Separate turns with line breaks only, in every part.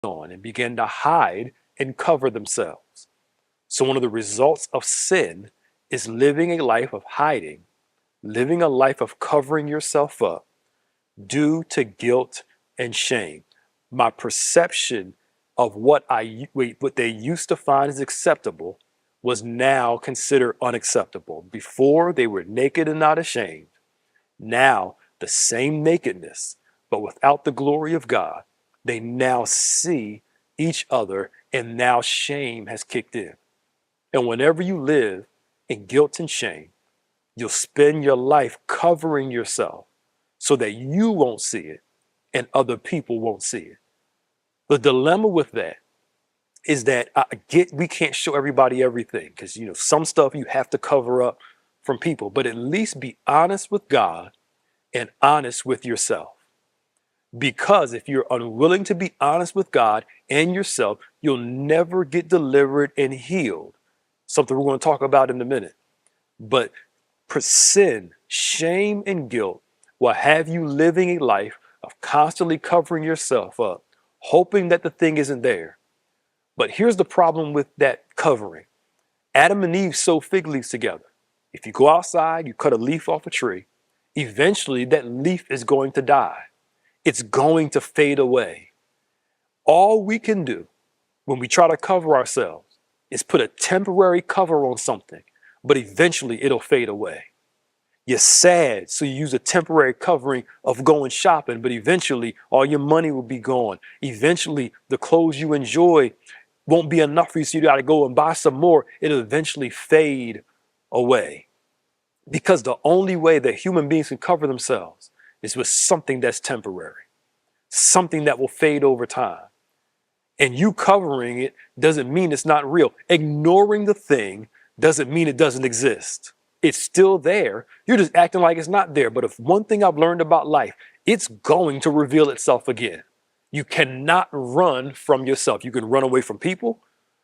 on and began to hide and cover themselves. So, one of the results of sin is living a life of hiding, living a life of covering yourself up due to guilt and shame. My perception of what they used to find as acceptable was now considered unacceptable. Before, they were naked and not ashamed. Now, the same nakedness, but without the glory of God, they now see each other, and now shame has kicked in. And whenever you live in guilt and shame, you'll spend your life covering yourself so that you won't see it and other people won't see it. The dilemma with that is that we can't show everybody everything because, some stuff you have to cover up from people, but at least be honest with God and honest with yourself. Because if you're unwilling to be honest with God and yourself, you'll never get delivered and healed. Something we're going to talk about in a minute. But sin, shame, and guilt will have you living a life of constantly covering yourself up, hoping that the thing isn't there. But here's the problem with that covering. Adam and Eve sewed fig leaves together. If you go outside, you cut a leaf off a tree, eventually that leaf is going to die. It's going to fade away. All we can do when we try to cover ourselves is put a temporary cover on something, but eventually it'll fade away. You're sad, so you use a temporary covering of going shopping, but eventually all your money will be gone. Eventually, the clothes you enjoy won't be enough for you, so you got to go and buy some more. It'll eventually fade away. Because the only way that human beings can cover themselves is with something that's temporary, something that will fade over time. And you covering it doesn't mean it's not real. Ignoring the thing doesn't mean it doesn't exist. It's still there. You're just acting like it's not there. But if one thing I've learned about life, it's going to reveal itself again. You cannot run from yourself. You can run away from people,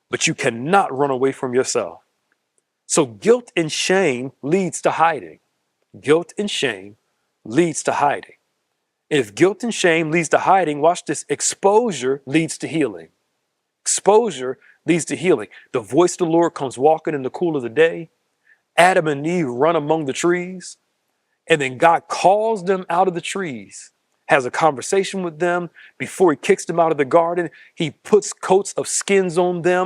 but you cannot run away from yourself. So guilt and shame leads to hiding. Guilt and shame leads to hiding. And if guilt and shame leads to hiding, watch this, exposure leads to healing. Exposure leads to healing. The voice of the Lord comes walking in the cool of the day. Adam and Eve run among the trees, and then God calls them out of the trees, has a conversation with them before he kicks them out of the garden. He puts coats of skins on them.